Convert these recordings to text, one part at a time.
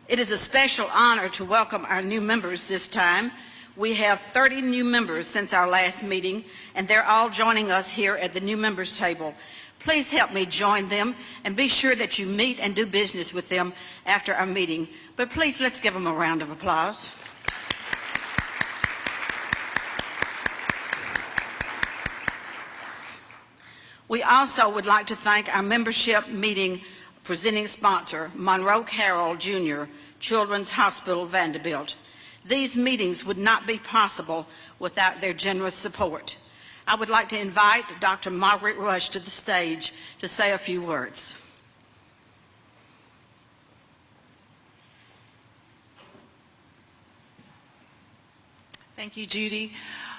It is a special honor to welcome our new members this time. We have 30 new members since our last meeting, and they're all joining us here at the new members table. Please help me join them, and be sure that you meet and do business with them after our meeting. But please, let's give them a round of applause. We also would like to thank our membership meeting presenting sponsor, Monroe Carroll Jr., Children's Hospital Vanderbilt. These meetings would not be possible without their generous support. I would like to invite Dr. Margaret Rush to the stage to say a few words. Thank you, Judy.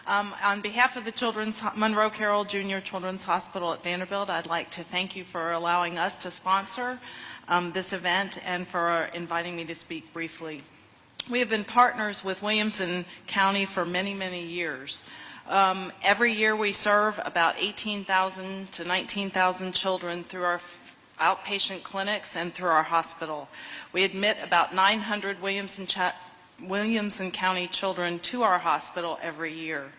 On behalf of the Monroe Carroll Jr. Children's Hospital at Vanderbilt, I'd like to thank you for allowing us to sponsor this event and for inviting me to speak briefly. We have been partners with Williamson County for many, many years. Every year we serve about 18,000 to 19,000 children through our outpatient clinics and through our hospital. We admit about 900 Williamson County children to our hospital every year.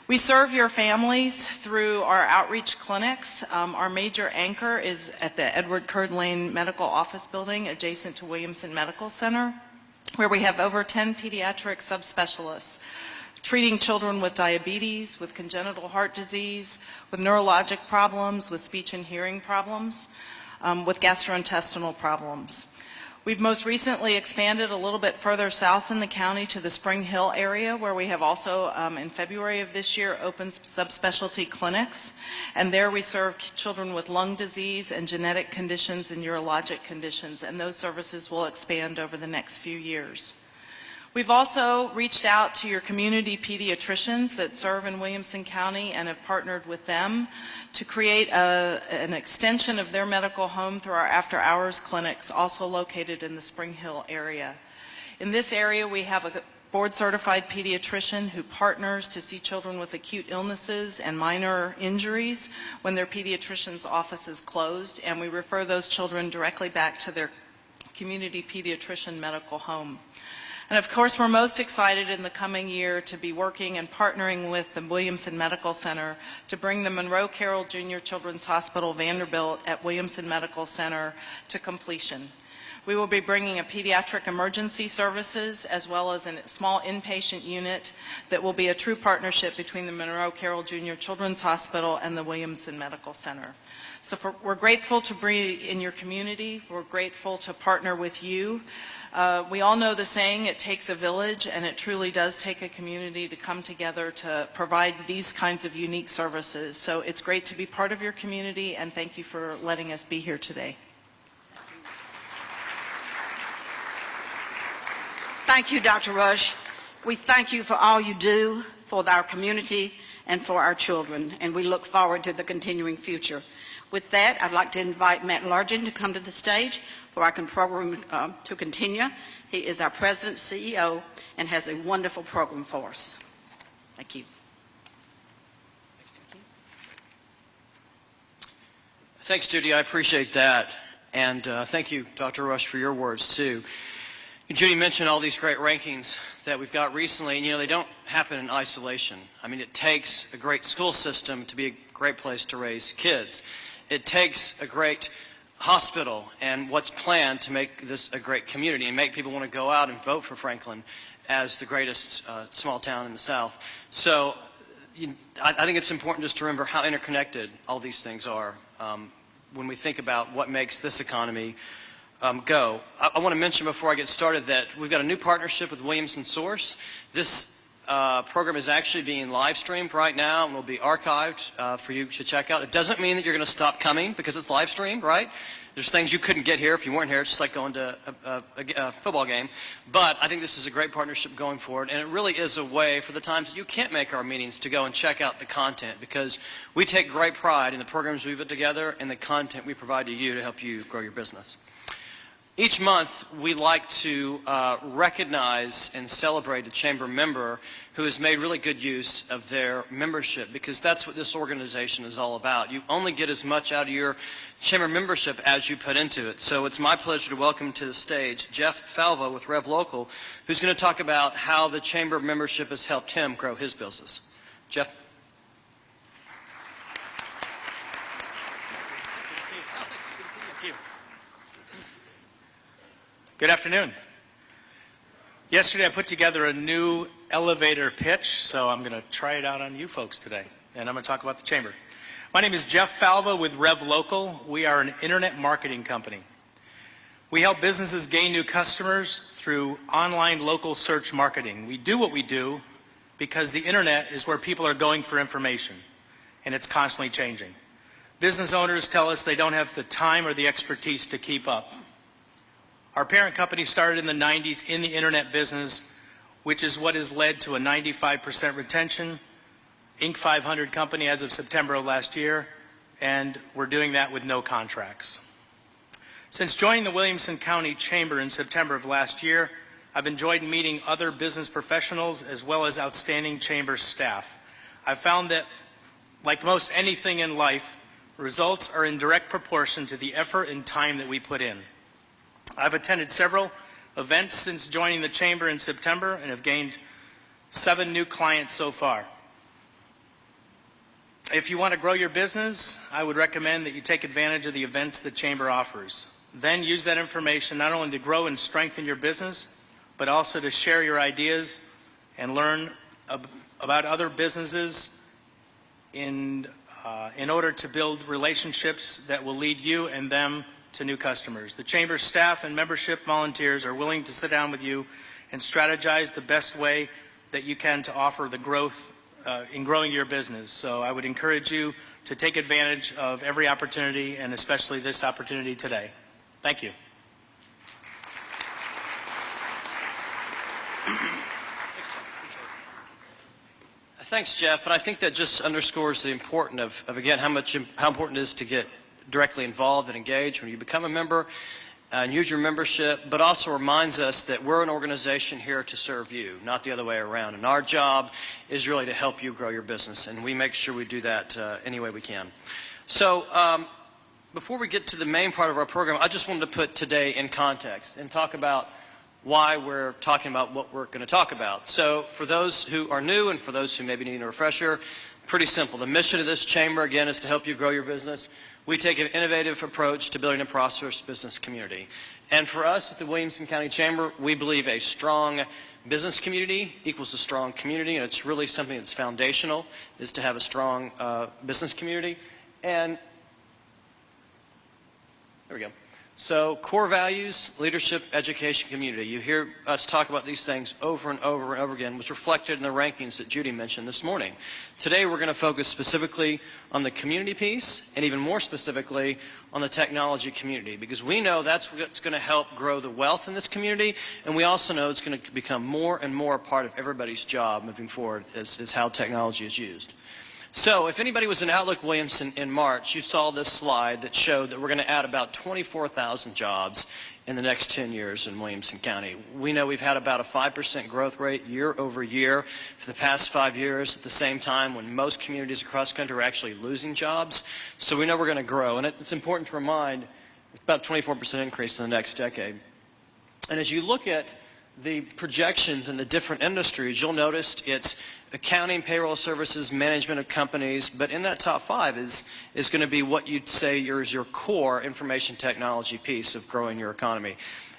We serve your families through our outreach clinics. Our major anchor is at the Edward Curd Lane Medical Office Building adjacent to Williamson Medical Center, where we have over 10 pediatric subspecialists treating children with diabetes, with congenital heart disease, with neurologic problems, with speech and hearing problems, with gastrointestinal problems. We've most recently expanded a little bit further south in the county to the Spring Hill area, where we have also, in February of this year, opened subspecialty clinics. And there we serve children with lung disease and genetic conditions and urologic conditions, and those services will expand over the next few years. We've also reached out to your community pediatricians that serve in Williamson County and have partnered with them to create an extension of their medical home through our after-hours clinics, also located in the Spring Hill area. In this area, we have a board-certified pediatrician who partners to see children with acute illnesses and minor injuries when their pediatrician's office is closed, and we refer those children directly back to their community pediatrician medical home. And of course, we're most excited in the coming year to be working and partnering with the Williamson Medical Center to bring the Monroe Carroll Jr. Children's Hospital Vanderbilt at Williamson Medical Center to completion. We will be bringing a pediatric emergency services as well as a small inpatient unit that will be a true partnership between the Monroe Carroll Jr. Children's Hospital and the Williamson Medical Center. So we're grateful to be in your community. We're grateful to partner with you. We all know the saying, it takes a village, and it truly does take a community to come together to provide these kinds of unique services. So it's great to be part of your community, and thank you for letting us be here today. Thank you, Dr. Rush. We thank you for all you do for our community and for our children, and we look forward to the continuing future. With that, I'd like to invite Matt Largent to come to the stage for our program to continue. He is our President, CEO, and has a wonderful program for us. Thank you. Thanks, Judy. I appreciate that. And thank you, Dr. Rush, for your words, too. Judy mentioned all these great rankings that we've got recently, and they don't happen in isolation. I mean, it takes a great school system to be a great place to raise kids. It takes a great hospital and what's planned to make this a great community and make people want to go out and vote for Franklin as the greatest small town in the South. So I think it's important just to remember how interconnected all these things are when we think about what makes this economy go. I want to mention before I get started that we've got a new partnership with Williamson Source. This program is actually being live streamed right now and will be archived for you to check out. It doesn't mean that you're going to stop coming because it's live streamed, right? There's things you couldn't get here if you weren't here. It's just like going to a football game. But I think this is a great partnership going forward, and it really is a way for the times that you can't make our meetings to go and check out the content, because we take great pride in the programs we put together and the content we provide to you to help you grow your business. Each month, we like to recognize and celebrate a chamber member who has made really good use of their membership, because that's what this organization is all about. You only get as much out of your chamber membership as you put into it. So it's my pleasure to welcome to the stage Jeff Falvo with Rev Local, who's going to talk about how the chamber membership has helped him grow his business. Jeff? Good afternoon. Yesterday I put together a new elevator pitch, so I'm going to try it out on you folks today, and I'm going to talk about the chamber. My name is Jeff Falva with Rev Local. We are an internet marketing company. We help businesses gain new customers through online local search marketing. We do what we do because the internet is where people are going for information, and it's constantly changing. Business owners tell us they don't have the time or the expertise to keep up. Our parent company started in the 90s in the internet business, which is what has led to a 95% retention, Inc. 500 company as of September of last year, and we're doing that with no contracts. Since joining the Williamson County Chamber in September of last year, I've enjoyed meeting other business professionals as well as outstanding chamber staff. I've found that, like most anything in life, results are in direct proportion to the effort and time that we put in. I've attended several events since joining the chamber in September and have gained 7 new clients so far. If you want to grow your business, I would recommend that you take advantage of the events the chamber offers. Then use that information not only to grow and strengthen your business, but also to share your ideas and learn about other businesses in order to build relationships that will lead you and them to new customers. The chamber staff and membership volunteers are willing to sit down with you and strategize the best way that you can to offer the growth in growing your business. So I would encourage you to take advantage of every opportunity, and especially this opportunity today. Thank you. Thanks, Jeff. And I think that just underscores the importance of again, how important it is to get directly involved and engaged when you become a member and use your membership, but also reminds us that we're an organization here to serve you, not the other way around. And our job is really to help you grow your business, and we make sure we do that any way we can. So before we get to the main part of our program, I just wanted to put today in context and talk about why we're talking about what we're going to talk about. So for those who are new and for those who maybe need a refresher, pretty simple. The mission of this chamber, again, is to help you grow your business. We take an innovative approach to building a prosperous business community. And for us at the Williamson County Chamber, we believe a strong business community equals a strong community, and it's really something that's foundational, is to have a strong business community. And there we go. So core values, leadership, education, community. You hear us talk about these things over and over and over again, which reflected in the rankings that Judy mentioned this morning. Today we're going to focus specifically on the community piece, and even more specifically on the technology community, because we know that's what's going to help grow the wealth in this community, and we also know it's going to become more and more a part of everybody's job moving forward is how technology is used. So if anybody was in Outlook Williamson in March, you saw this slide that showed that we're going to add about 24,000 jobs in the next 10 years in Williamson County. We know we've had about a 5% growth rate year over year for the past 5 years, at the same time when most communities across the country are actually losing jobs. So we know we're going to grow. And it's important to remind, it's about a 24% increase in the next decade. And as you look at the projections in the different industries, you'll notice it's accounting, payroll services, management of companies, but in that top 5 is going to be what you'd say is your core information technology piece of growing your economy.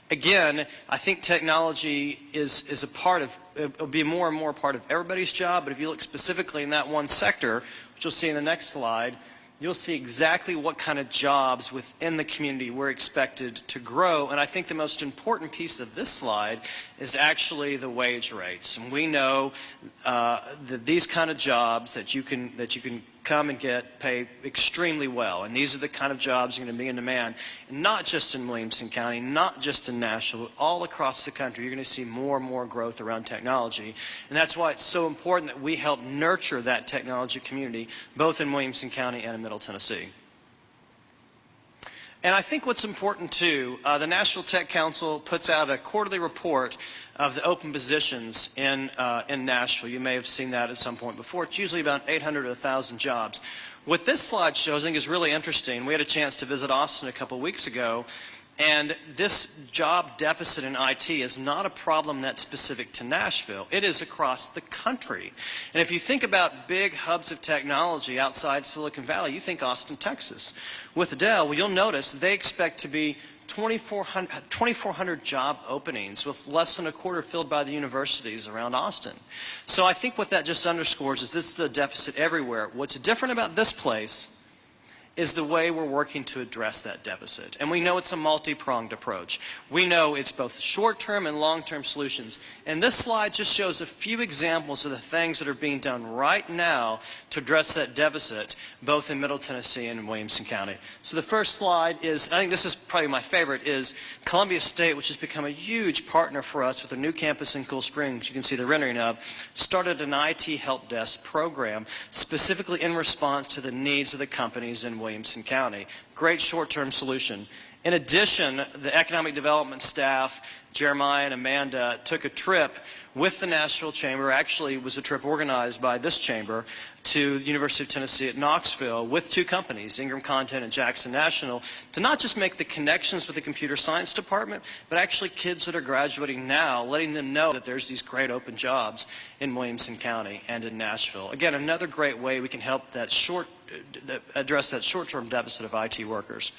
Again, I think technology is a part of, it'll be more and more a part of everybody's job, but if you look specifically in that one sector, which you'll see in the next slide, you'll see exactly what kind of jobs within the community we're expected to grow. And I think the most important piece of this slide is actually the wage rates. And we know that these kind of jobs that you can come and get pay extremely well. And these are the kind of jobs that are going to be in demand, and not just in Williamson County, not just in Nashville, but all across the country. You're going to see more and more growth around technology. And that's why it's so important that we help nurture that technology community, both in Williamson County and in Middle Tennessee. And I think what's important too, the National Tech Council puts out a quarterly report of the open positions in Nashville. You may have seen that at some point before. It's usually about 800 to 1,000 jobs. What this slide shows, I think, is really interesting. We had a chance to visit Austin a couple weeks ago, and this job deficit in IT is not a problem that's specific to Nashville. It is across the country. And if you think about big hubs of technology outside Silicon Valley, you think Austin, Texas. With Dell, well, you'll notice they expect to be 2,400 job openings, with less than a quarter filled by the universities around Austin. So I think what that just underscores is this is a deficit everywhere. What's different about this place is the way we're working to address that deficit. And we know it's a multi-pronged approach. We know it's both short-term and long-term solutions. And this slide just shows a few examples of the things that are being done right now to address that deficit, both in Middle Tennessee and in Williamson County. So the first slide is, I think this is probably my favorite, is Columbia State, which has become a huge partner for us with a new campus in Cool Springs, you can see the rendering of, started an IT help desk program specifically in response to the needs of the companies in Williamson County. Great short-term solution. In addition, the economic development staff, Jeremiah and Amanda, took a trip with the Nashville Chamber. Actually, it was a trip organized by this chamber to the University of Tennessee at Knoxville with two companies, Ingram Content and Jackson National, to not just make the connections with the computer science department, but actually kids that are graduating now, letting them know that there's these great open jobs in Williamson County and in Nashville. Again, another great way we can help address that short-term deficit of IT workers.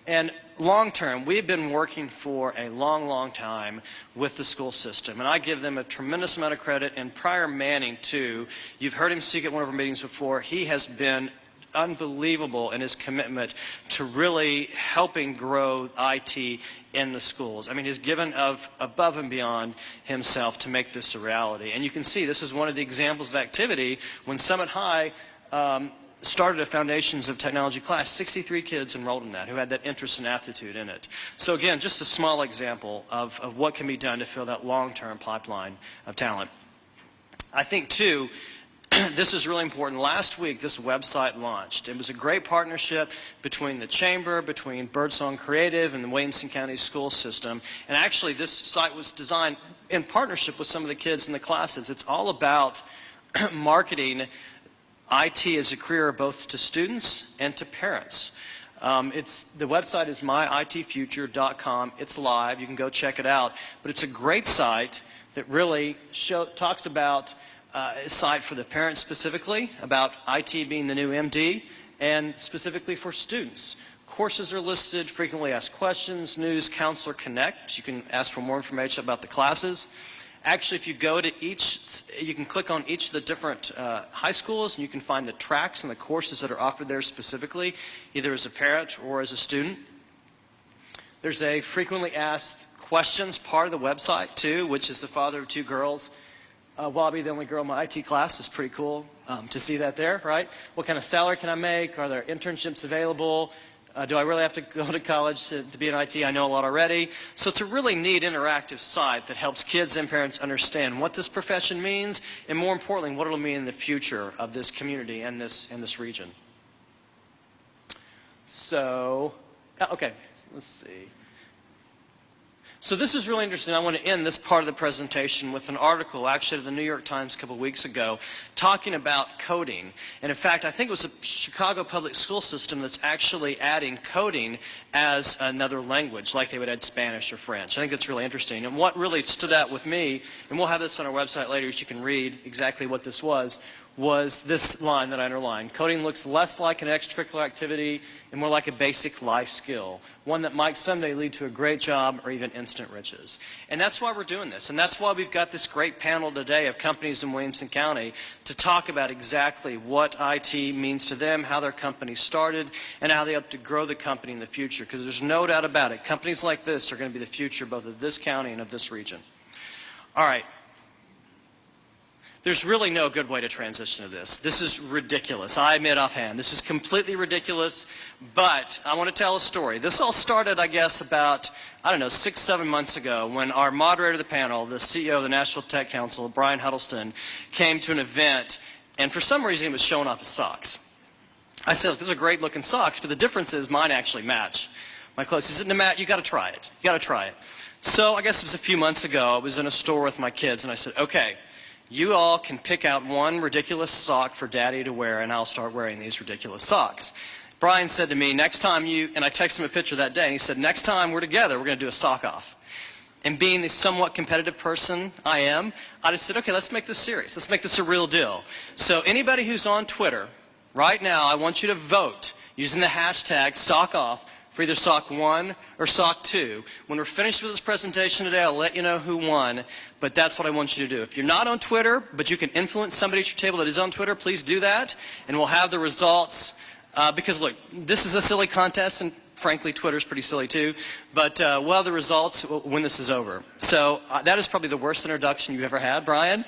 And long-term, we've been working for a long, long time with the school system, and I give them a tremendous amount of credit. And Prior Manning, too, you've heard him speak at one of our meetings before. He has been unbelievable in his commitment to really helping grow IT in the schools. I mean, he's given of above and beyond himself to make this a reality. And you can see this is one of the examples of activity when Summit High started a Foundations of Technology class. 63 kids enrolled in that who had that interest and aptitude in it. So again, just a small example of what can be done to fill that long-term pipeline of talent. I think, too, this is really important. Last week, this website launched. It was a great partnership between the Chamber, between Birdsong Creative, and the Williamson County school system. And actually, this site was designed in partnership with some of the kids in the classes. It's all about marketing IT as a career both to students and to parents. The website is myitfuture.com. It's live. You can go check it out. But it's a great site that really talks about a site for the parents specifically, about IT being the new MD, and specifically for students. Courses are listed, frequently asked questions, news, Counselor Connect. You can ask for more information about the classes. Actually, if you go to you can click on each of the different high schools, and you can find the tracks and the courses that are offered there specifically, either as a parent or as a student. There's a frequently asked questions part of the website, too, which is the father of two girls. Will I be the only girl in my IT class? Is pretty cool to see that there, right? What kind of salary can I make? Are there internships available? Do I really have to go to college to be in IT? I know a lot already. So it's a really neat interactive site that helps kids and parents understand what this profession means, and more importantly, what it'll mean in the future of this community and this region. So, okay, let's see. So this is really interesting. I want to end this part of the presentation with an article actually in the New York Times a couple weeks ago talking about coding. And in fact, I think it was the Chicago public school system that's actually adding coding as another language, like they would add Spanish or French. I think that's really interesting. And what really stood out with me, and we'll have this on our website later so you can read exactly what this was this line that I underlined. Coding looks less like an extracurricular activity and more like a basic life skill, one that might someday lead to a great job or even instant riches. And that's why we're doing this. And that's why we've got this great panel today of companies in Williamson County to talk about exactly what IT means to them, how their company started, and how they hope to grow the company in the future. Because there's no doubt about it, companies like this are going to be the future both of this county and of this region. All right. There's really no good way to transition to this. This is ridiculous. I admit offhand, this is completely ridiculous, but I want to tell a story. This all started, I guess, about, 6, 7 months ago when our moderator of the panel, the CEO of the National Tech Council, Brian Huddleston, came to an event, and for some reason he was showing off his socks. I said, those are great looking socks, but the difference is mine actually match. my clothes. He said, no, Matt, you got to try it. You got to try it. So I guess it was a few months ago. I was in a store with my kids, and I said, okay, you all can pick out one ridiculous sock for Daddy to wear, and I'll start wearing these ridiculous socks. Brian said to me, next time you, and I texted him a picture that day, and he said, next time we're together, we're going to do a sock off. And being the somewhat competitive person I am, I just said, okay, let's make this serious. Let's make this a real deal. So anybody who's on Twitter right now, I want you to vote using the hashtag #SockOff for either sock 1 or sock 2. When we're finished with this presentation today, I'll let you know who won, but that's what I want you to do. If you're not on Twitter, but you can influence somebody at your table that is on Twitter, please do that, and we'll have the results. Because, look, this is a silly contest, and frankly, Twitter's pretty silly too, but we'll have the results when this is over. So that is probably the worst introduction you've ever had, Brian.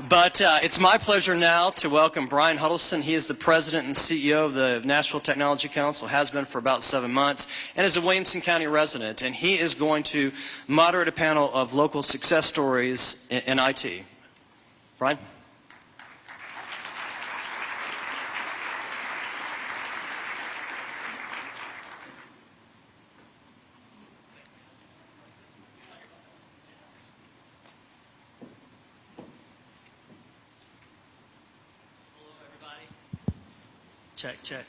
But it's my pleasure now to welcome Brian Huddleston. He is the president and CEO of the Nashville Technology Council, has been for about 7 months, and is a Williamson County resident. And he is going to moderate a panel of local success stories in IT. Brian? Check, check.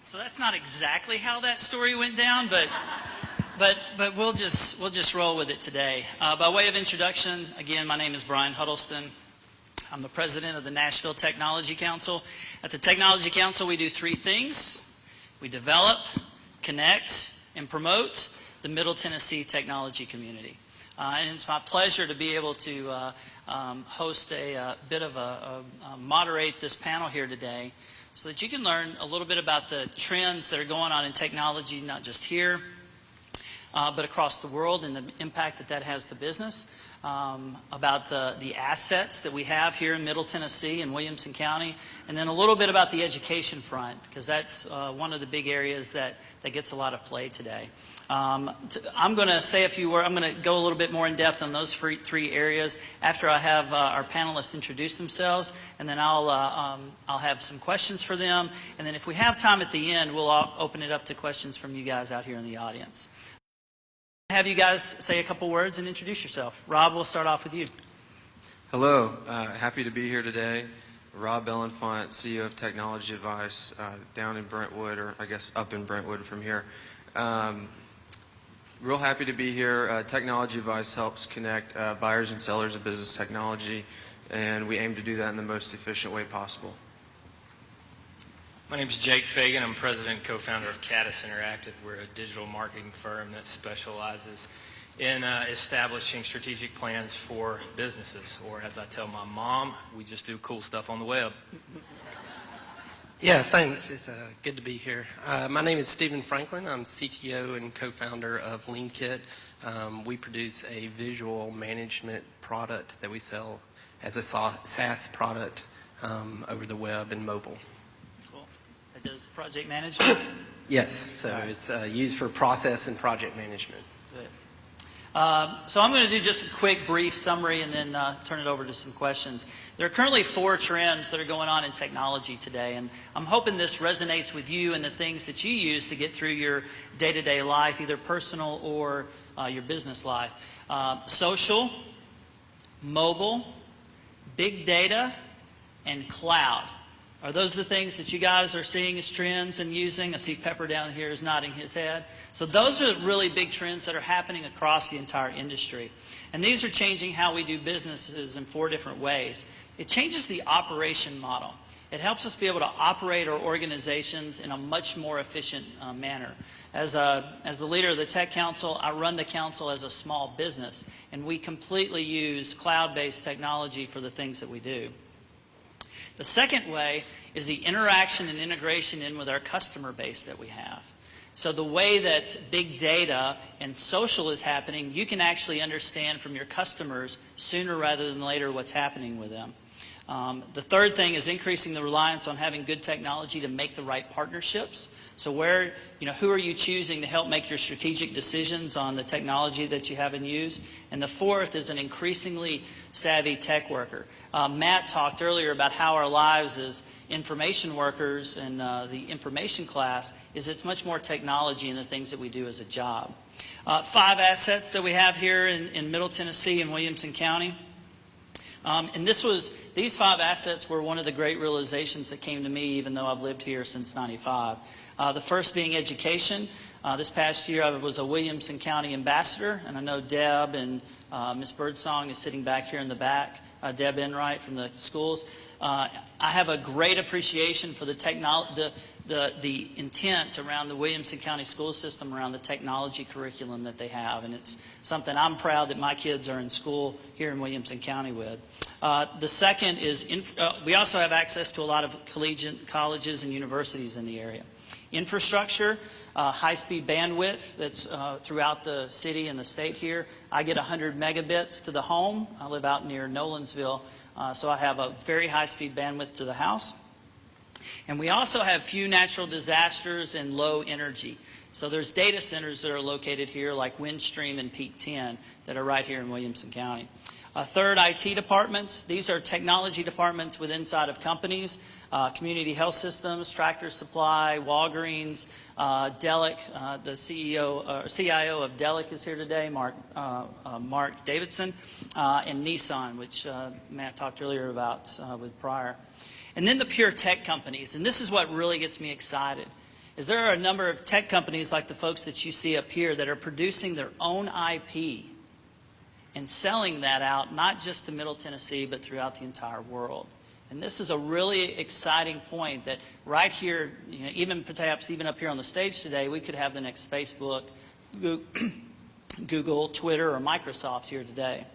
So that's not exactly how that story went down, but we'll just roll with it today. By way of introduction, again, my name is Brian Huddleston. I'm the president of the Nashville Technology Council. At the Technology Council, we do 3 things. We develop, connect, and promote the Middle Tennessee technology community. And it's my pleasure to be able to host moderate this panel here today, so that you can learn a little bit about the trends that are going on in technology, not just here, but across the world, and the impact that that has to business, about the assets that we have here in Middle Tennessee and Williamson County, and then a little bit about the education front, because that's one of the big areas that gets a lot of play today. I'm going to say a few words. I'm going to go a little bit more in depth on those 3 areas after I have our panelists introduce themselves, and then I'll have some questions for them, and then if we have time at the end, we'll open it up to questions from you guys out here in the audience. Have you guys say a couple words and introduce yourself. Rob, we'll start off with you. Hello, happy to be here today. Rob Ellenfont, CEO of Technology Advice, down in Brentwood, or I guess up in Brentwood from here. Real happy to be here. Technology Advice helps connect buyers and sellers of business technology, and we aim to do that in the most efficient way possible. My name is Jake Fagan. I'm president and co-founder of Caddis Interactive. We're a digital marketing firm that specializes in establishing strategic plans for businesses, or as I tell my mom, we just do cool stuff on the web. Yeah, thanks. It's good to be here. My name is Stephen Franklin. I'm CTO and co-founder of LeanKit. We produce a visual management product that we sell as a SaaS product over the web and mobile. Cool. That does project management? Yes, so it's used for process and project management. Good. So I'm going to do just a quick, brief summary and then turn it over to some questions. There are currently 4 trends that are going on in technology today, and I'm hoping this resonates with you and the things that you use to get through your day-to-day life, either personal or your business life. Social, mobile, big data, and cloud. Are those the things that you guys are seeing as trends and using? I see Pepper down here is nodding his head. So those are really big trends that are happening across the entire industry. And these are changing how we do businesses in 4 different ways. It changes the operation model. It helps us be able to operate our organizations in a much more efficient manner. As the leader of the Tech Council, I run the council as a small business, and we completely use cloud-based technology for the things that we do. The second way is the interaction and integration in with our customer base that we have. So the way that big data and social is happening, you can actually understand from your customers sooner rather than later what's happening with them. The third thing is increasing the reliance on having good technology to make the right partnerships. So who are you choosing to help make your strategic decisions on the technology that you have in use? And the fourth is an increasingly savvy tech worker. Matt talked earlier about how our lives as information workers and the information class it's much more technology in the things that we do as a job. 5 assets that we have here in Middle Tennessee and Williamson County. And these 5 assets were one of the great realizations that came to me, even though I've lived here since '95. The first being education. This past year I was a Williamson County ambassador, and I know Deb and Ms. Birdsong is sitting back here in the back, Deb Enright from the schools. I have a great appreciation for the intent around the Williamson County school system around the technology curriculum that they have, and it's something I'm proud that my kids are in school here in Williamson County with. The second is we also have access to a lot of collegiate colleges and universities in the area. Infrastructure, high-speed bandwidth that's throughout the city and the state here. I get 100 megabits to the home. I live out near Nolensville, so I have a very high-speed bandwidth to the house. And we also have few natural disasters and low energy. So there's data centers that are located here like Windstream and Peak 10 that are right here in Williamson County. Third, IT departments. These are technology departments inside of companies, Community Health Systems, Tractor Supply, Walgreens, Delic. The CIO of Delic is here today, Mark Davidson, and Nissan, which Matt talked earlier about with Pryor. And then the pure tech companies, and this is what really gets me excited, is there are a number of tech companies like the folks that you see up here that are producing their own IP and selling that out, not just to Middle Tennessee, but throughout the entire world. And this is a really exciting point that right here, perhaps even up here on the stage today, we could have the next Facebook, Google, Twitter, or Microsoft here today.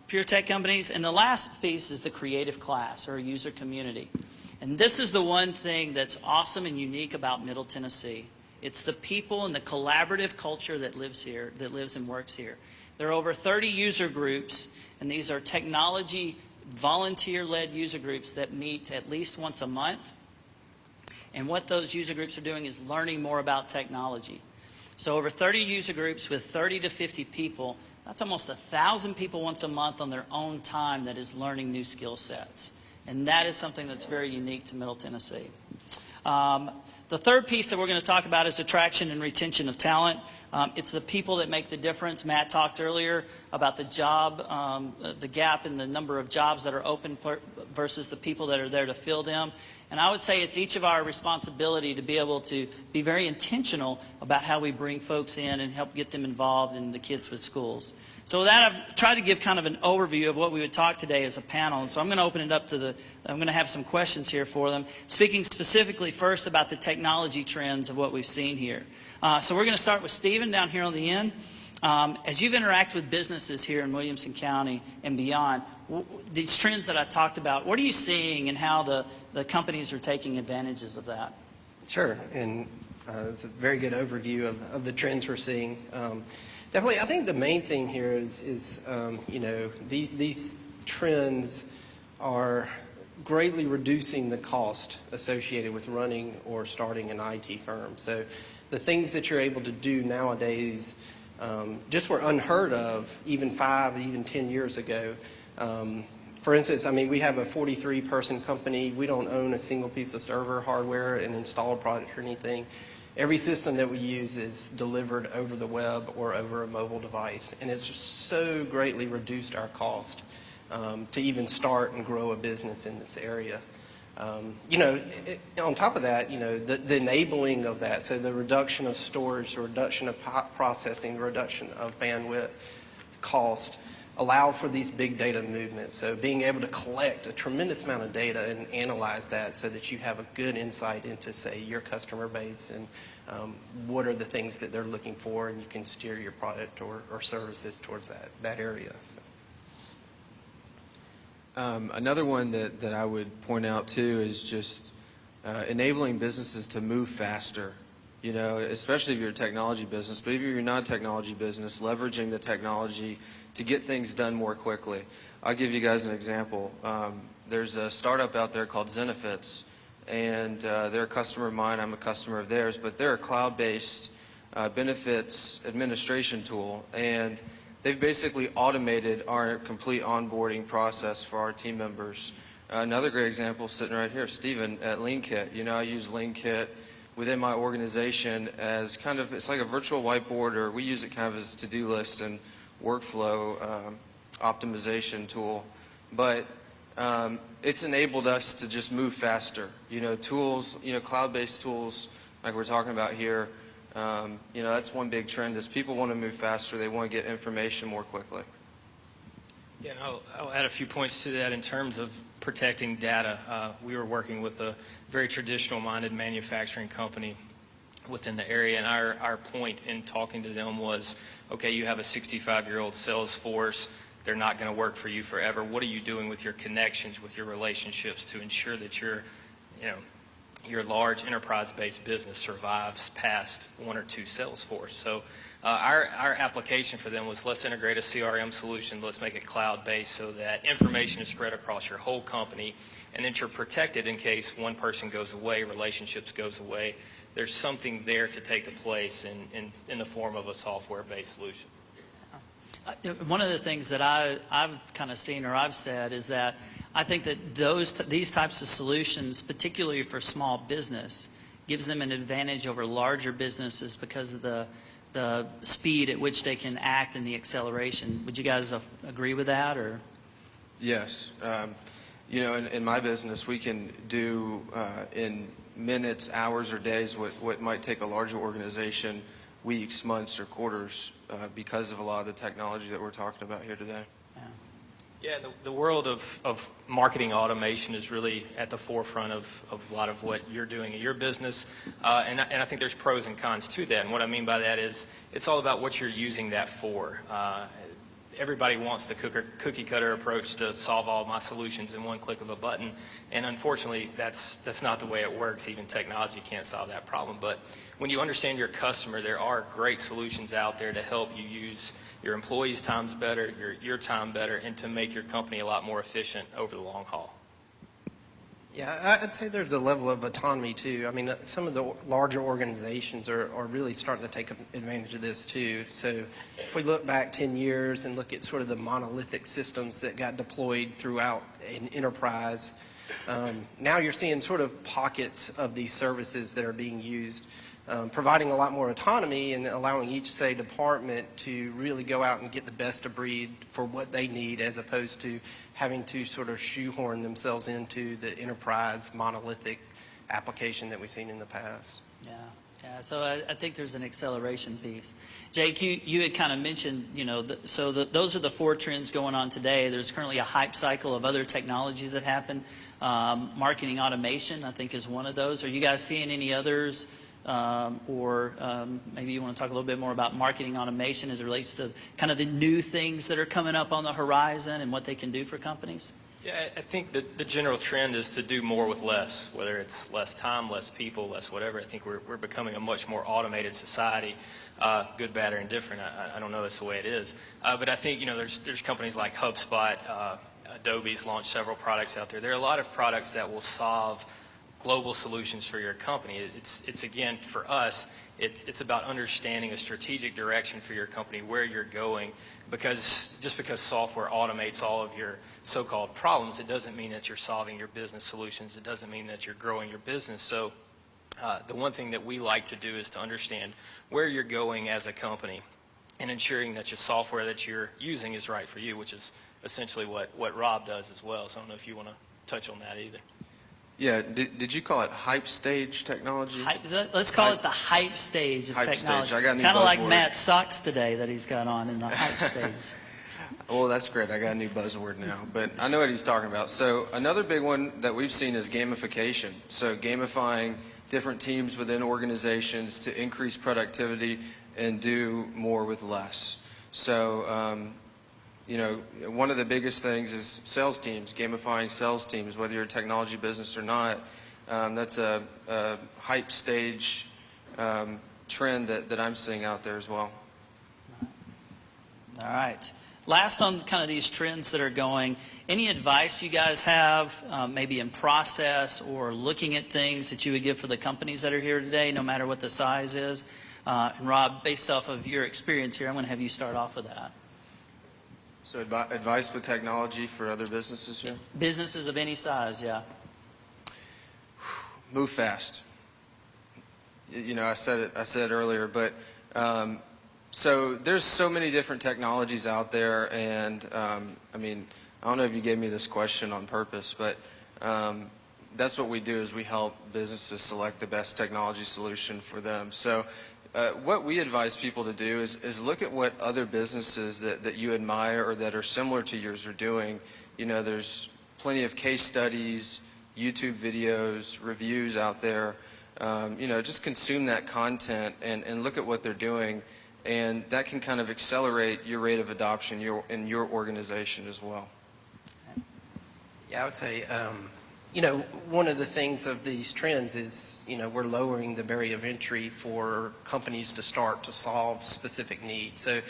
Pure tech companies. And the last piece is the creative class or user community. And this is the one thing that's awesome and unique about Middle Tennessee. It's the people and the collaborative culture that lives here, that lives and works here. There are over 30 user groups, and these are technology volunteer-led user groups that meet at least once a month. And what those user groups are doing is learning more about technology. So over 30 user groups with 30 to 50 people, that's almost 1,000 people once a month on their own time that is learning new skill sets. And that is something that's very unique to Middle Tennessee. The third piece that we're going to talk about is attraction and retention of talent. It's the people that make the difference. Matt talked earlier about the gap in the number of jobs that are open versus the people that are there to fill them. And I would say it's each of our responsibility to be able to be very intentional about how we bring folks in and help get them involved in the kids with schools. So with that, I've tried to give kind of an overview of what we would talk today as a panel. And so I'm going to open it up to I'm going to have some questions here for them, speaking specifically first about the technology trends of what we've seen here. So we're going to start with Stephen down here on the end. As you've interacted with businesses here in Williamson County and beyond, these trends that I talked about, what are you seeing and how the companies are taking advantages of that? Sure, and it's a very good overview of the trends we're seeing. Definitely, I think the main thing here is these trends are greatly reducing the cost associated with running or starting an IT firm. So the things that you're able to do nowadays just were unheard of even 5, even 10 years ago. For instance, we have a 43-person company. We don't own a single piece of server hardware and installed product or anything. Every system that we use is delivered over the web or over a mobile device, and it's so greatly reduced our cost to even start and grow a business in this area. On top of that, the enabling of that, so the reduction of storage, the reduction of processing, the reduction of bandwidth cost, allow for these big data movements. So being able to collect a tremendous amount of data and analyze that so that you have a good insight into, say, your customer base and what are the things that they're looking for, and you can steer your product or services towards that area. So. Another one that I would point out too is just enabling businesses to move faster. Especially if you're a technology business, but if you're not a technology business, leveraging the technology to get things done more quickly. I'll give you guys an example. There's a startup out there called Zenefits, and they're a customer of mine. I'm a customer of theirs, but they're a cloud-based benefits administration tool, and they've basically automated our complete onboarding process for our team members. Another great example sitting right here, Steven at LeanKit. You know, I use LeanKit within my organization as kind of, it's like a virtual whiteboard, or we use it kind of as a to-do list and workflow optimization tool. But it's enabled us to just move faster. You know, tools, you know, cloud-based tools like we're talking about here, you know, that's one big trend is people want to move faster. They want to get information more quickly. Yeah, and I'll add a few points to that in terms of protecting data. We were working with a very traditional-minded manufacturing company within the area, and our point in talking to them was, okay, you have a 65-year-old sales force. They're not going to work for you forever. What are you doing with your connections, with your relationships to ensure that your large enterprise-based business survives past one or two sales force? So our application for them was, let's integrate a CRM solution. Let's make it cloud-based so that information is spread across your whole company and that you're protected in case one person goes away, relationships goes away. There's something there to take the place in the form of a software-based solution. One of the things that I've kind of seen or I've said is that I think that these types of solutions, particularly for small business, gives them an advantage over larger businesses because of the speed at which they can act and the acceleration. Would you guys agree with that? Or? Yes. You know, in my business, we can do in minutes, hours, or days what might take a larger organization weeks, months, or quarters because of a lot of the technology that we're talking about here today. Yeah, the world of marketing automation is really at the forefront of a lot of what you're doing in your business, and I think there's pros and cons to that. And what I mean by that is it's all about what you're using that for. Everybody wants the cookie cutter approach to solve all my solutions in one click of a button, and unfortunately that's not the way it works. Even technology can't solve that problem. But when you understand your customer, there are great solutions out there to help you use your employees' times better, your time better, and to make your company a lot more efficient over the long haul. Yeah, I'd say there's a level of autonomy too. I mean, some of the larger organizations are really starting to take advantage of this too. So if we look back 10 years and look at sort of the monolithic systems that got deployed throughout an enterprise, now you're seeing sort of pockets of these services that are being used, providing a lot more autonomy and allowing each, say, department to really go out and get the best of breed for what they need, as opposed to having to sort of shoehorn themselves into the enterprise monolithic application that we've seen in the past. Yeah. So I think there's an acceleration piece. Jake, you had kind of mentioned, you know, those are the four trends going on today. There's currently a hype cycle of other technologies that happen. Marketing automation, I think, is one of those. Are you guys seeing any others? Maybe you want to talk a little bit more about marketing automation as it relates to kind of the new things that are coming up on the horizon and what they can do for companies? Yeah, I think the general trend is to do more with less, whether it's less time, less people, less whatever. I think we're becoming a much more automated society, good, bad, or indifferent. I don't know that's the way it is. But I think, you know, there's companies like HubSpot, Adobe's launched several products out there. There are a lot of products that will solve global solutions for your company. It's again, for us, it's about understanding a strategic direction for your company, where you're going, because just because software automates all of your so-called problems, it doesn't mean that you're solving your business solutions. It doesn't mean that you're growing your business. So the one thing that we like to do is to understand where you're going as a company and ensuring that your software that you're using is right for you, which is essentially what Rob does as well. So I don't know if you want to touch on that either. Yeah, did you call it hype stage technology? Let's call it the hype stage of technology. Stage. I got a new kind of like buzzword. Matt's socks today that he's got on in the hype stage. Well, that's great. I got a new buzzword now, but I know what he's talking about. So another big one that we've seen is gamification. So gamifying different teams within organizations to increase productivity and do more with less. So, you know, one of the biggest things is sales teams, gamifying sales teams, whether you're a technology business or not. That's a hype stage trend that I'm seeing out there as well. All right. Last on kind of these trends that are going, any advice you guys have, maybe in process or looking at things that you would give for the companies that are here today, no matter what the size is? And Rob, based off of your experience here, I'm going to have you start off with that. So advice with technology for other businesses here? Businesses of any size, yeah. Move fast. You know, I said it earlier, but so there's so many different technologies out there, and I mean, I don't know if you gave me this question on purpose, but that's what we do is we help businesses select the best technology solution for them. So what we advise people to do is look at what other businesses that you admire or that are similar to yours are doing. You know, there's plenty of case studies, YouTube videos, reviews out there. You know, just consume that content and look at what they're doing, and that can kind of accelerate your rate of adoption in your organization as well. Yeah, I would say, you know, one of the things of these trends is, you know, we're lowering the barrier of entry for companies to start to solve specific needs. So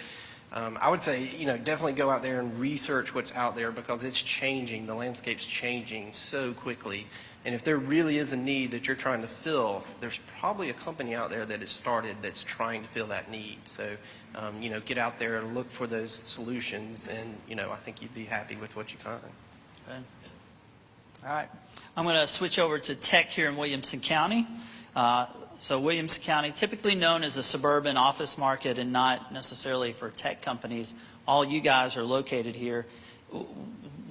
I would say, you know, definitely go out there and research what's out there because it's changing. The landscape's changing so quickly. And if there really is a need that you're trying to fill, there's probably a company out there that has started that's trying to fill that need. So, you know, get out there and look for those solutions, and, you know, I think you'd be happy with what you find. Okay. All right. I'm going to switch over to tech here in Williamson County. So Williamson County, typically known as a suburban office market and not necessarily for tech companies. All you guys are located here.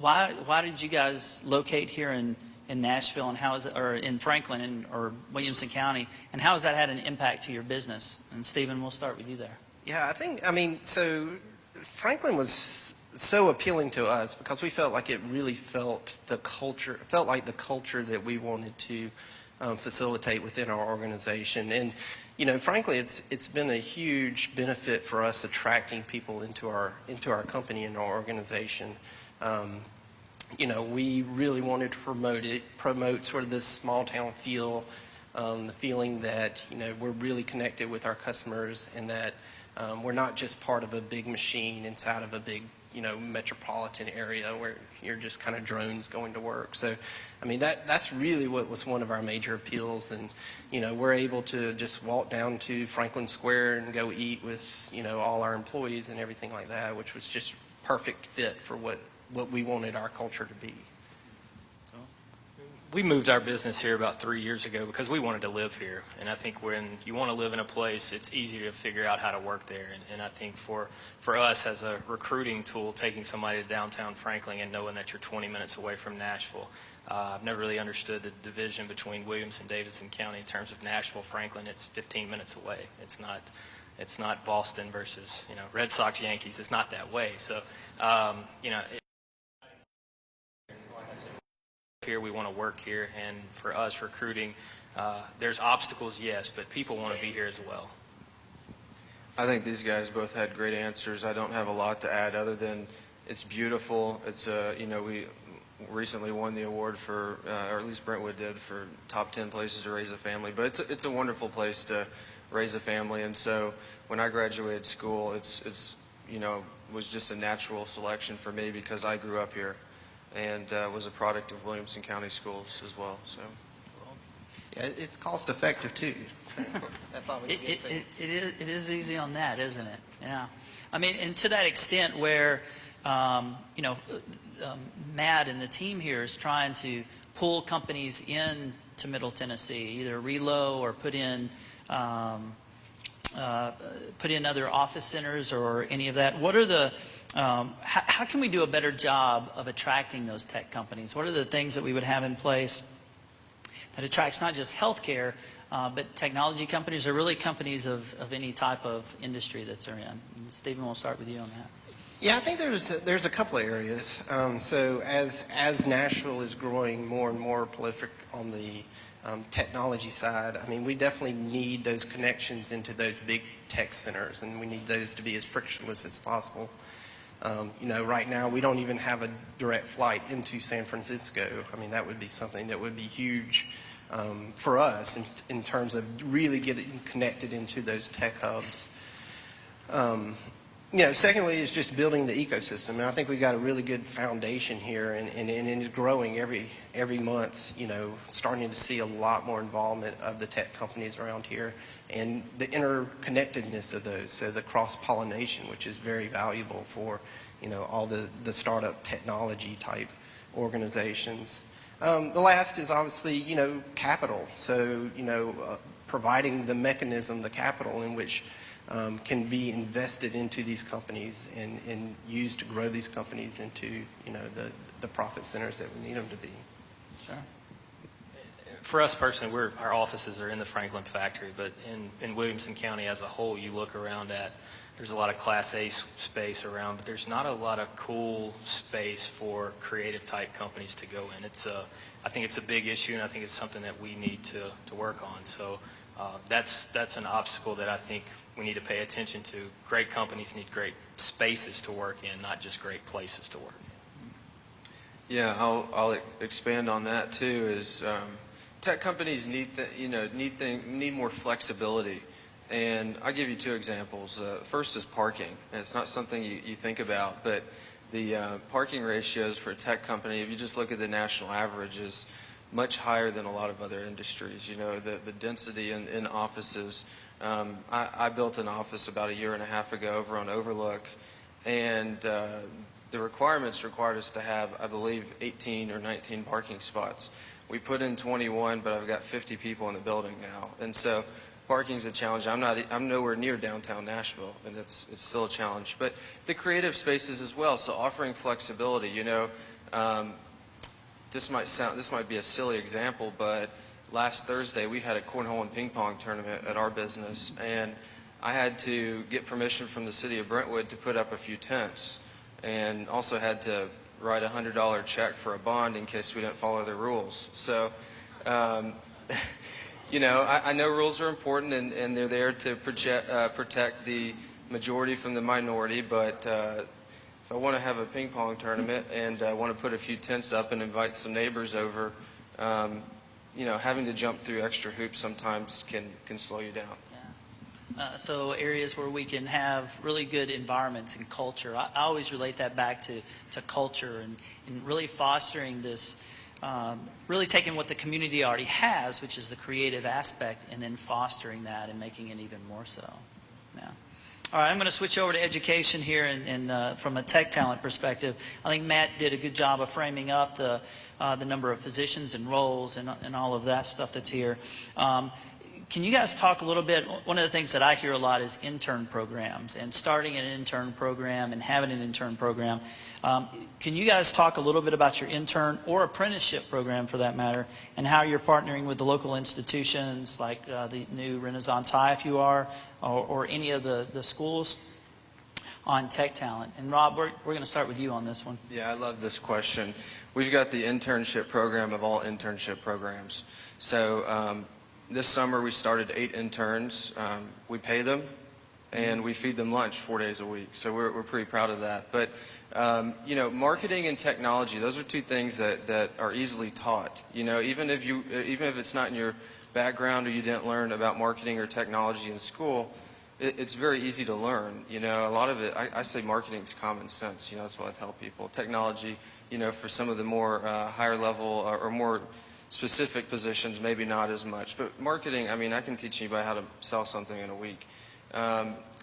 Why did you guys locate here in Nashville, and how is it, or in Franklin or Williamson County, and how has that had an impact to your business? And Stephen, we'll start with you there. Yeah, I mean, so Franklin was so appealing to us because we felt like it really felt like the culture that we wanted to facilitate within our organization. And, you know, frankly, it's been a huge benefit for us attracting people into our company and our organization. You know, we really wanted to promote sort of this small town feel, the feeling that, you know, we're really connected with our customers, and that we're not just part of a big machine inside of a big, you know, metropolitan area where you're just kind of drones going to work. So, I mean, that's really what was one of our major appeals. And, you know, we're able to just walk down to Franklin Square and go eat with, you know, all our employees and everything like that, which was just perfect fit for what we wanted our culture to be. We moved our business here about 3 years ago because we wanted to live here. And I think when you want to live in a place, it's easy to figure out how to work there. And I think for us as a recruiting tool, taking somebody to downtown Franklin and knowing that you're 20 minutes away from Nashville, I've never really understood the division between Williamson and Davidson County in terms of Nashville, Franklin. It's 15 minutes away. It's not Boston versus, you know, Red Sox, Yankees. It's not that way. So, you know, here, we want to work here, and for us recruiting, there's obstacles, yes, but people want to be here as well. I think these guys both had great answers. I don't have a lot to add other than it's beautiful. It's you know, we recently won the award for, or at least Brentwood did, for top 10 places to raise a family. But it's a wonderful place to raise a family, and so when I graduated school, it's you know, was just a natural selection for me because I grew up here and was a product of Williamson County Schools as well. So, yeah, it's cost effective too. So that's always a good thing. It is easy on that, isn't it? Yeah. I mean, and to that extent where, you know, Matt and the team here is trying to pull companies in to Middle Tennessee, either relo or put in other office centers or any of that. What are the how can we do a better job of attracting those tech companies? What are the things that we would have in place that attracts not just healthcare, but technology companies, or really companies of any type of industry that they're in? And Stephen, we'll start with you on that. Yeah, I think there's a couple of areas. So as Nashville is growing more and more prolific on the technology side, I mean, we definitely need those connections into those big tech centers, and we need those to be as frictionless as possible. You know, right now we don't even have a direct flight into San Francisco. I mean, that would be something that would be huge for us in terms of really getting connected into those tech hubs. secondly is just building the ecosystem. And I think we've got a really good foundation here, and it's growing every month, starting to see a lot more involvement of the tech companies around here and the interconnectedness of those, so the cross-pollination, which is very valuable for, all the startup technology type organizations. The last is obviously, capital. So, providing the mechanism, the capital in which can be invested into these companies and used to grow these companies into, the profit centers that we need them to be. Sure. For us personally, our offices are in the Franklin factory, but in Williamson County as a whole, you look around there's a lot of Class A space around, but there's not a lot of cool space for creative type companies to go in. I think it's a big issue, and I think it's something that we need to work on. So that's an obstacle that I think we need to pay attention to. Great companies need great spaces to work in, not just great places to work. Yeah, I'll expand on that too. Is tech companies need more flexibility, and I'll give you two examples. First is parking. And it's not something you think about, but the parking ratios for a tech company, if you just look at the national average, is much higher than a lot of other industries. The density in offices. I built an office about 1.5 years ago over on Overlook, and the requirements required us to have, I believe, 18 or 19 parking spots. We put in 21, but I've got 50 people in the building now, and so parking's a challenge. I'm nowhere near downtown Nashville, and it's still a challenge. But the creative spaces as well. So offering flexibility. This might be a silly example, but last Thursday we had a cornhole and ping pong tournament at our business, and I had to get permission from the city of Brentwood to put up a few tents, and also had to write a $100 check for a bond in case we didn't follow the rules. So, I know rules are important, and they're there to protect the majority from the minority, but if I want to have a ping pong tournament and I want to put a few tents up and invite some neighbors over, having to jump through extra hoops sometimes can slow you down. So areas where we can have really good environments and culture. I always relate that back to culture and really fostering this, really taking what the community already has, which is the creative aspect, and then fostering that and making it even more so. Yeah. All right, I'm going to switch over to education here, and from a tech talent perspective, I think Matt did a good job of framing up the number of positions and roles and all of that stuff that's here. Can you guys talk a little bit? One of the things that I hear a lot is intern programs, and starting an intern program and having an intern program. Can you guys talk a little bit about your intern or apprenticeship program, for that matter, and how you're partnering with the local institutions like the new Renaissance High, if you are, or any of the schools on tech talent? And Rob, we're going to start with you on this one. Yeah, I love this question. We've got the internship program of all internship programs. So this summer we started 8 interns. We pay them, and we feed them lunch 4 days a week. So we're pretty proud of that. But marketing and technology, those are two things that are easily taught. Even if it's not in your background or you didn't learn about marketing or technology in school, it's very easy to learn. A lot of it, I say marketing is common sense. That's what I tell people. Technology, for some of the more higher level or more specific positions, maybe not as much. But marketing, I can teach anybody how to sell something in a week.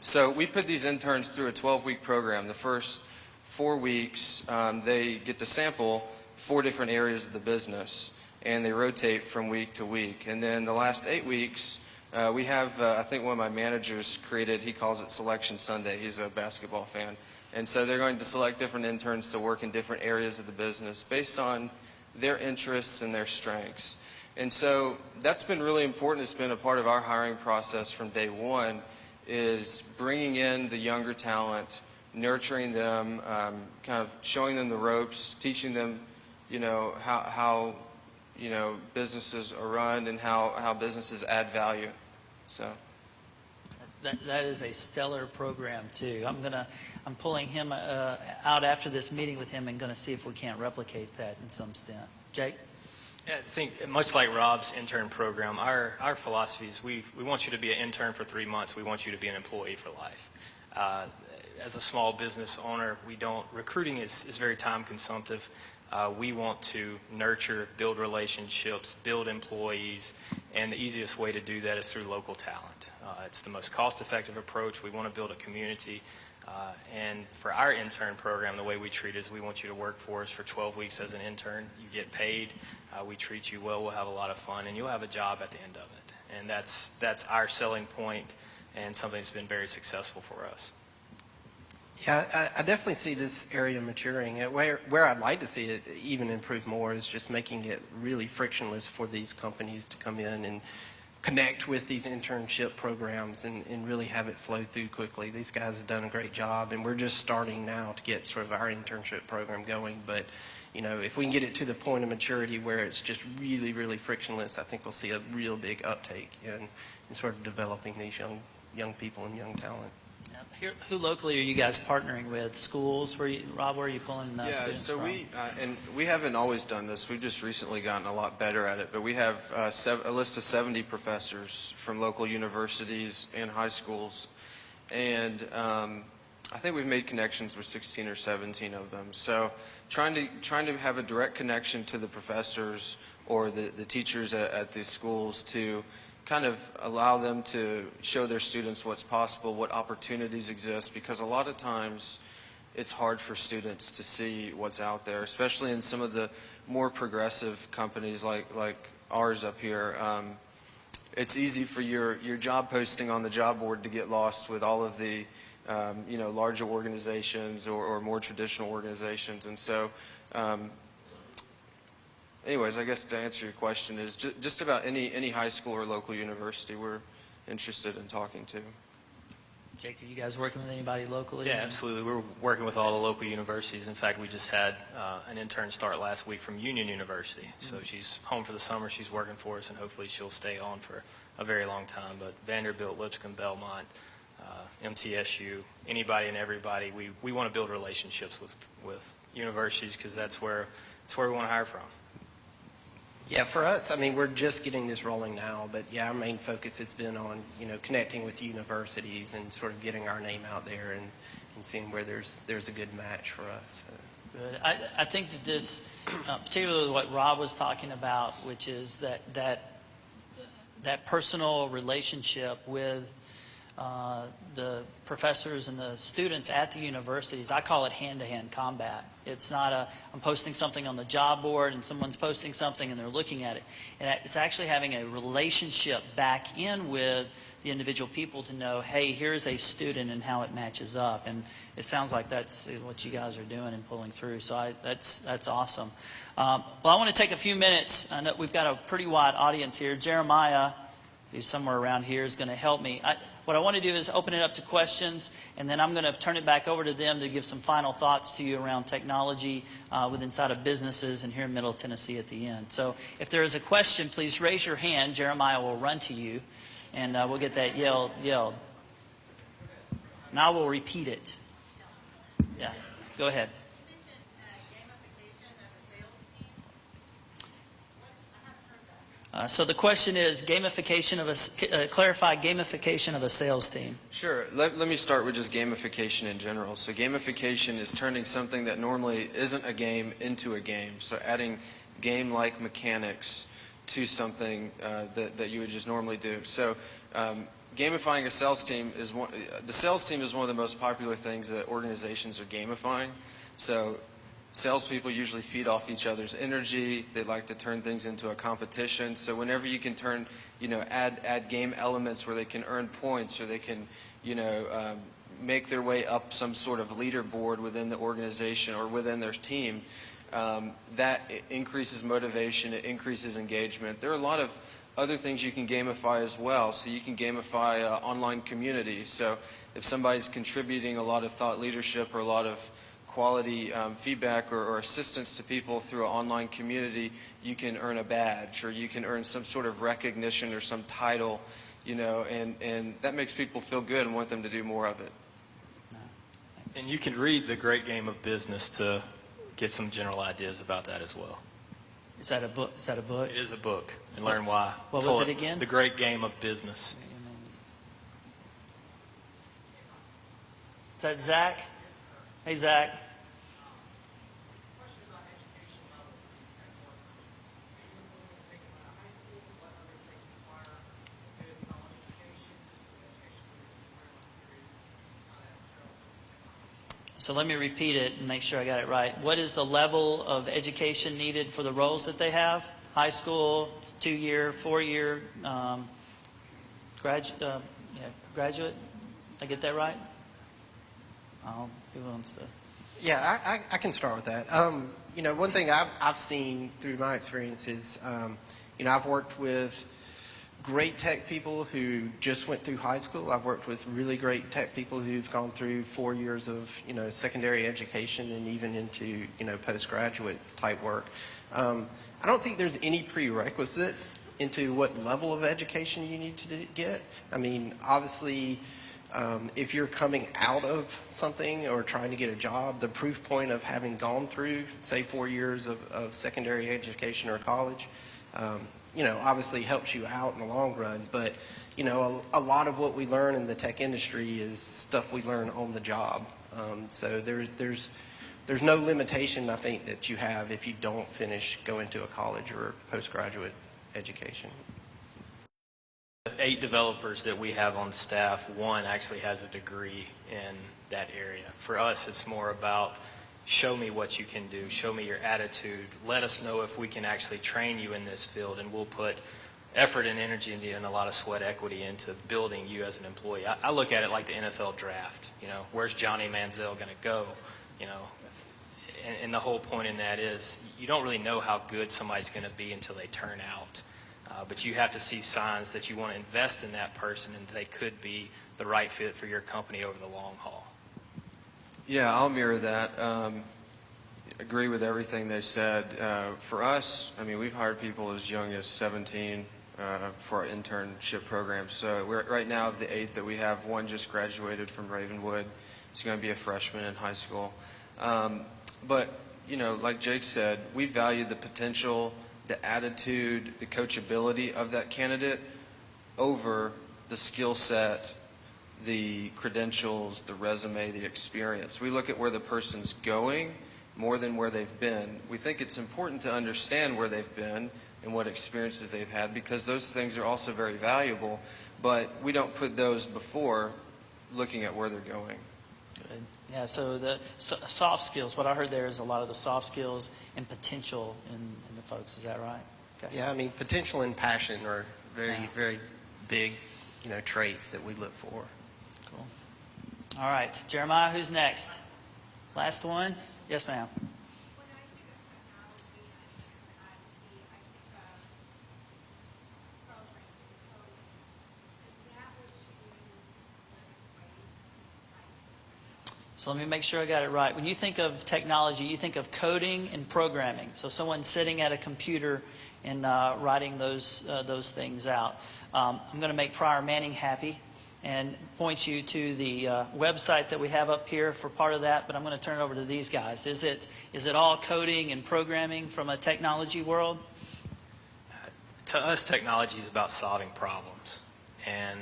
So we put these interns through a 12-week program. The first 4 weeks, they get to sample 4 different areas of the business, and they rotate from week to week. And then the last 8 weeks, we have, I think one of my managers created, he calls it Selection Sunday. He's a basketball fan. And so they're going to select different interns to work in different areas of the business based on their interests and their strengths. And so that's been really important. It's been a part of our hiring process from day one, is bringing in the younger talent, nurturing them, kind of showing them the ropes, teaching them, how businesses are run and how businesses add value. So that is a stellar program too. I'm pulling him out after this meeting with him and going to see if we can't replicate that in some stint. Jake? Yeah, I think much like Rob's intern program, our philosophy is we want you to be an intern for 3 months. We want you to be an employee for life. as a small business owner, recruiting is very time consumptive. We want to nurture, build relationships, build employees, and the easiest way to do that is through local talent. It's the most cost-effective approach. We want to build a community. And for our intern program, the way we treat it is we want you to work for us for 12 weeks as an intern. You get paid. We treat you well. We'll have a lot of fun, and you'll have a job at the end of it. And that's our selling point and something that's been very successful for us. Yeah, I definitely see this area maturing. Where I'd like to see it even improve more is just making it really frictionless for these companies to come in and connect with these internship programs and really have it flow through quickly. These guys have done a great job, and we're just starting now to get sort of our internship program going. But, you know, if we can get it to the point of maturity where it's just really, really frictionless, I think we'll see a real big uptake in sort of developing these young people and young talent. Who locally are you guys partnering with? Schools? Rob, where are you pulling students so from? we haven't always done this. We've just recently gotten a lot better at it. But we have a list of 70 professors from local universities and high schools, and I think we've made connections with 16 or 17 of them. So trying to have a direct connection to the professors or the teachers at these schools to kind of allow them to show their students what's possible, what opportunities exist, because a lot of times it's hard for students to see what's out there, especially in some of the more progressive companies like ours up here. It's easy for your job posting on the job board to get lost with all of the larger organizations or more traditional organizations. And so anyways, I guess to answer your question is just about any high school or local university we're interested in talking to. Jake, are you guys working with anybody locally? Yeah, absolutely. We're working with all the local universities. In fact, we just had an intern start last week from Union University. So she's home for the summer. She's working for us, and hopefully she'll stay on for a very long time. But Vanderbilt, Lipscomb, Belmont, MTSU, anybody and everybody, we want to build relationships with universities because that's where we want to hire from. Yeah, for us, I mean, we're just getting this rolling now, but yeah, our main focus has been on, connecting with universities and sort of getting our name out there and seeing where there's a good match for us. Good. I think that this, particularly what Rob was talking about, which is that personal relationship with the professors and the students at the universities, I call it hand-to-hand combat. It's not I'm posting something on the job board and someone's posting something and they're looking at it. And it's actually having a relationship back in with the individual people to know, hey, here's a student and how it matches up. And it sounds like that's what you guys are doing and pulling through. So that's awesome. Well, I want to take a few minutes. I know we've got a pretty wide audience here. Jeremiah, who's somewhere around here, is going to help me. What I want to do is open it up to questions, and then I'm going to turn it back over to them to give some final thoughts to you around technology inside of businesses and here in Middle Tennessee at the end. So if there is a question, please raise your hand. Jeremiah will run to you, and we'll get that yelled. And I will repeat it. Yeah, go ahead. So the question is clarify gamification of a sales team. Sure. Let me start with just gamification in general. So gamification is turning something that normally isn't a game into a game. So adding game-like mechanics to something that you would just normally do. So gamifying a sales team the sales team is one of the most popular things that organizations are gamifying. So salespeople usually feed off each other's energy. They like to turn things into a competition. So whenever you can add game elements where they can earn points or they can, make their way up some sort of leaderboard within the organization or within their team, that increases motivation, it increases engagement. There are a lot of other things you can gamify as well. So you can gamify online communities. So if somebody's contributing a lot of thought leadership or a lot of quality feedback or assistance to people through an online community, you can earn a badge or you can earn some sort of recognition or some title, and that makes people feel good and want them to do more of it. And you can read The Great Game of Business to get some general ideas about that as well. Is that a book? It is a book, and learn why. What was it again? The Great Game of Business. that Zach? Hey, Zach. So let me repeat it and make sure I got it right. What is the level of education needed for the roles that they have? High school, 2-year, 4-year, graduate? I get that right? Who wants to? Yeah, I can start with that. One thing I've seen through my experience is, I've worked with great tech people who just went through high school. I've worked with really great tech people who've gone through 4 years of, secondary education and even into, postgraduate type work. I don't think there's any prerequisite into what level of education you need to get. I mean, obviously, if you're coming out of something or trying to get a job, the proof point of having gone through, say, 4 years of secondary education or college, obviously helps you out in the long run. But, a lot of what we learn in the tech industry is stuff we learn on the job. So there's no limitation, I think, that you have if you don't finish going to a college or postgraduate education. The 8 developers that we have on staff, 1 actually has a degree in that area. For us, it's more about show me what you can do, show me your attitude, let us know if we can actually train you in this field, and we'll put effort and energy and a lot of sweat equity into building you as an employee. I look at it like the NFL draft. Where's Johnny Manziel going to go? And the whole point in that is you don't really know how good somebody's going to be until they turn out. But you have to see signs that you want to invest in that person and they could be the right fit for your company over the long haul. Yeah, I'll mirror that. Agree with everything they said. For us, I mean, we've hired people as young as 17 for our internship program. So right now, of the 8 that we have, 1 just graduated from Ravenwood. He's going to be a freshman in high school. But, like Jake said, we value the potential, the attitude, the coachability of that candidate over the skill set, the credentials, the resume, the experience. We look at where the person's going more than where they've been. We think it's important to understand where they've been and what experiences they've had because those things are also very valuable, but we don't put those before looking at where they're going. Good. Yeah, so the soft skills, what I heard there is a lot of the soft skills and potential in the folks. Is that right? Okay. Yeah, I mean, potential and passion are very big, traits that we look for. Cool. All right, Jeremiah, who's next? Last one? Yes, ma'am. So let me make sure I got it right. When you think of technology, you think of coding and programming. So someone sitting at a computer and writing those things out. I'm going to make Prior Manning happy and point you to the website that we have up here for part of that, but I'm going to turn it over to these guys. Is it all coding and programming from a technology world? To us, technology is about solving problems. And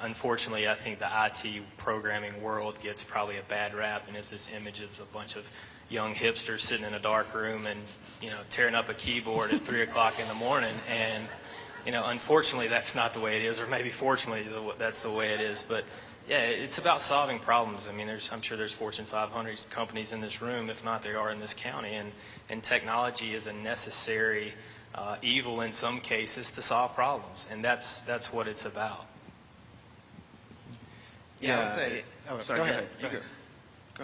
unfortunately, I think the IT programming world gets probably a bad rap, and it's this image of a bunch of young hipsters sitting in a dark room and tearing up a keyboard at 3 o'clock in the morning. And unfortunately, that's not the way it is, or maybe fortunately, that's the way it is. But yeah, it's about solving problems. I mean, I'm sure there's Fortune 500 companies in this room, if not, they are in this county, and technology is a necessary evil in some cases to solve problems, and that's what it's about. Yeah, I would say. Sorry, go ahead. Go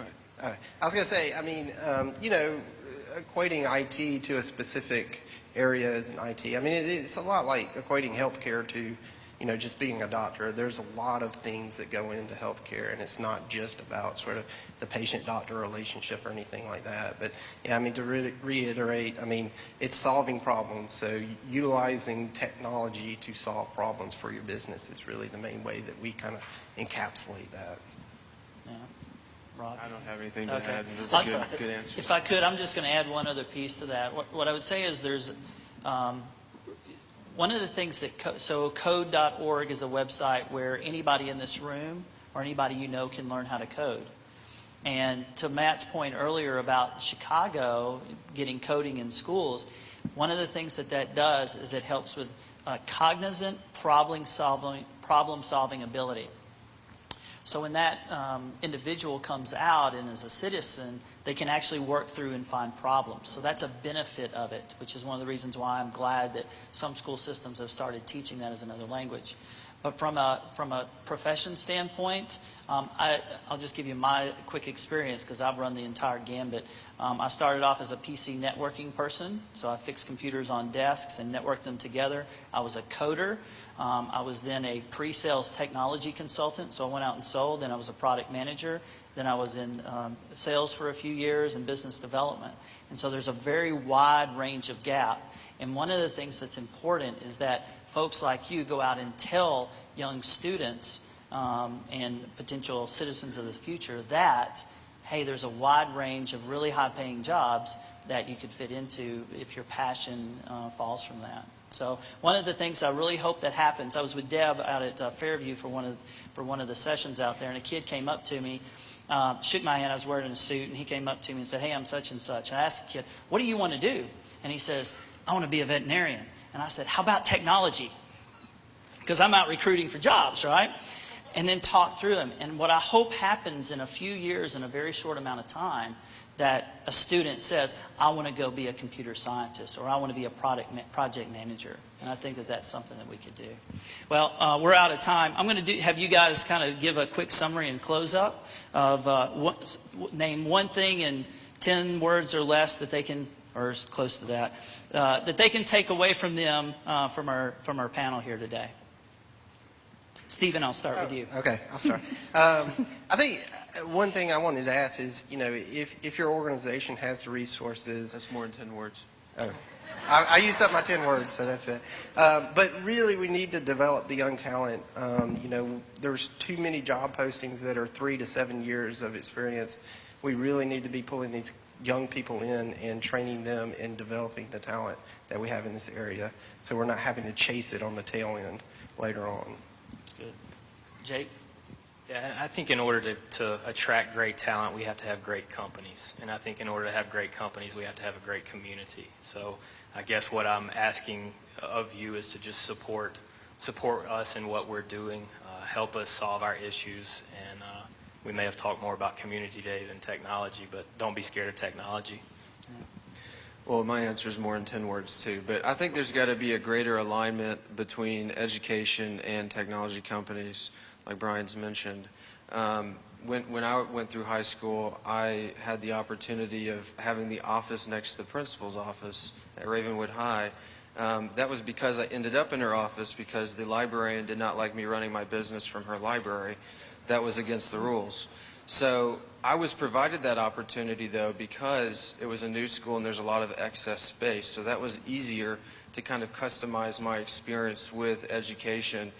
ahead. I was going to say, I mean, equating IT to a specific area as an IT. I mean, it's a lot like equating healthcare to, just being a doctor. There's a lot of things that go into healthcare, and it's not just about sort of the patient-doctor relationship or anything like that. But yeah, I mean, to reiterate, I mean, it's solving problems. So utilizing technology to solve problems for your business is really the main way that we kind of encapsulate that. Yeah. Rob? I don't have anything to Okay. add. That's a good answer. If I could, I'm just going to add one other piece to that. What I would say is there's one of the things that so code.org is a website where anybody in this room or anybody you know can learn how to code. And to Matt's point earlier about Chicago getting coding in schools, one of the things that does is it helps with cognizant problem-solving ability. So when that individual comes out and is a citizen, they can actually work through and find problems. So that's a benefit of it, which is one of the reasons why I'm glad that some school systems have started teaching that as another language. But from a profession standpoint, I'll just give you my quick experience because I've run the entire gambit. I started off as a PC networking person, so I fixed computers on desks and networked them together. I was a coder. I was then a pre-sales technology consultant, so I went out and sold. Then I was a product manager. Then I was in sales for a few years and business development. And so there's a very wide range of gap. And one of the things that's important is that folks like you go out and tell young students and potential citizens of the future that, hey, there's a wide range of really high-paying jobs that you could fit into if your passion falls from that. So one of the things I really hope that happens, I was with Deb out at Fairview for one of the sessions out there, and a kid came up to me, shook my hand. I was wearing a suit, and he came up to me and said, hey, I'm such and such. And I asked the kid, what do you want to do? And he says, I want to be a veterinarian. And I said, how about technology? Because I'm out recruiting for jobs, right? And then talk through them. And what I hope happens in a few years, in a very short amount of time, that a student says, I want to go be a computer scientist, or I want to be a project manager. And I think that that's something that we could do. Well, we're out of time. I'm going to have you guys kind of give a quick summary and close up of name one thing in 10 words or less that they can, or as close to that, that they can take away from them from our panel here today. Stephen, I'll start with you. Okay, I'll start. I think one thing I wanted to ask is, if your organization has the resources. That's more than 10 words. Oh, I used up my 10 words, so that's it. But really, we need to develop the young talent. There's too many job postings that are 3 to 7 years of experience. We really need to be pulling these young people in and training them and developing the talent that we have in this area, so we're not having to chase it on the tail end later on. That's good. Jake? Yeah, I think in order to attract great talent, we have to have great companies. And I think in order to have great companies, we have to have a great community. So I guess what I'm asking of you is to just support us in what we're doing, help us solve our issues, and we may have talked more about community day than technology, but don't be scared of technology. Well, my answer is more than 10 words too, but I think there's got to be a greater alignment between education and technology companies, like Brian's mentioned. When I went through high school, I had the opportunity of having the office next to the principal's office at Ravenwood High. That was because I ended up in her office because the librarian did not like me running my business from her library. That was against the rules. So I was provided that opportunity, though, because it was a new school and there's a lot of excess space. So that was easier to kind of customize my experience with education.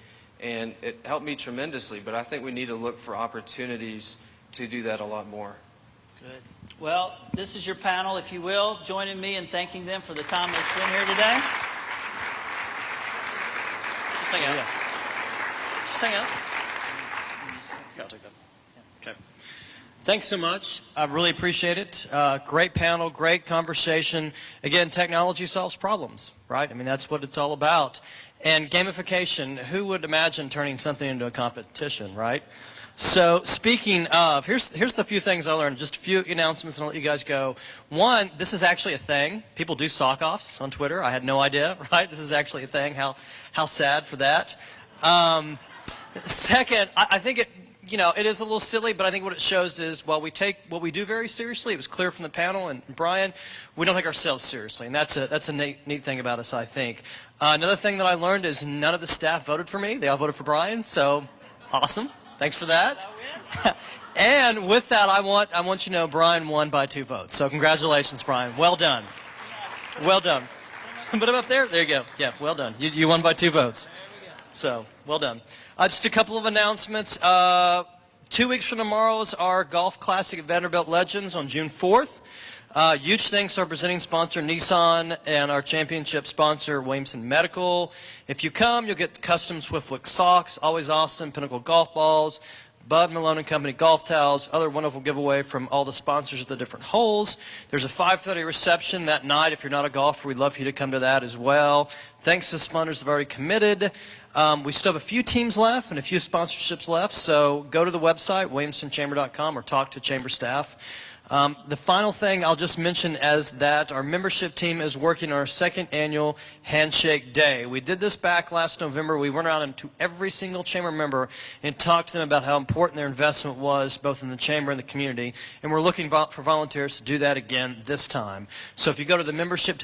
And it helped me tremendously. But I think we need to look for opportunities to do that a lot more. Good. Well, this is your panel, if you will. Joining me in thanking them for the time they spent here today. Just hang out. Just hang out. Yeah, I'll take that. Okay. Thanks so much. I really appreciate it. Great panel, great conversation. Again, technology solves problems, right? I mean, that's what it's all about. And gamification, who would imagine turning something into a competition, right? So speaking of, here's the few things I learned. Just a few announcements and I'll let you guys go. One, this is actually a thing. People do sock-offs on Twitter. I had no idea, right? This is actually a thing. How sad for that. Second, I think it is a little silly, but I think what it shows is while we take what we do very seriously, it was clear from the panel and Brian, we don't take ourselves seriously. And that's a neat thing about us, I think. Another thing that I learned is none of the staff voted for me. They all voted for Brian, so awesome. Thanks for that. And with that, I want you to know Brian won by 2 votes. So congratulations, Brian. Well done. Well done. Put him up there. There you go. Yeah, well done. You won by 2 votes. So, well done. Just a couple of announcements. 2 weeks from tomorrow is our Golf Classic at Vanderbilt Legends on June 4th. Huge thanks to our presenting sponsor, Nissan, and our championship sponsor, Williamson Medical. If you come, you'll get custom Swiftwick socks, always awesome, Pinnacle golf balls, Bud Malone and Company golf towels, other wonderful giveaway from all the sponsors at the different holes. There's a 5:30 reception that night. If you're not a golfer, we'd love for you to come to that as well. Thanks to sponsors that have already committed. We still have a few teams left and a few sponsorships left, so go to the website, williamstonchamber.com, or talk to chamber staff. The final thing I'll just mention is that our membership team is working on our second annual Handshake Day. We did this back last November. We went around to every single chamber member and talked to them about how important their investment was, both in the chamber and the community. And we're looking for volunteers to do that again this time. So if you go to the membership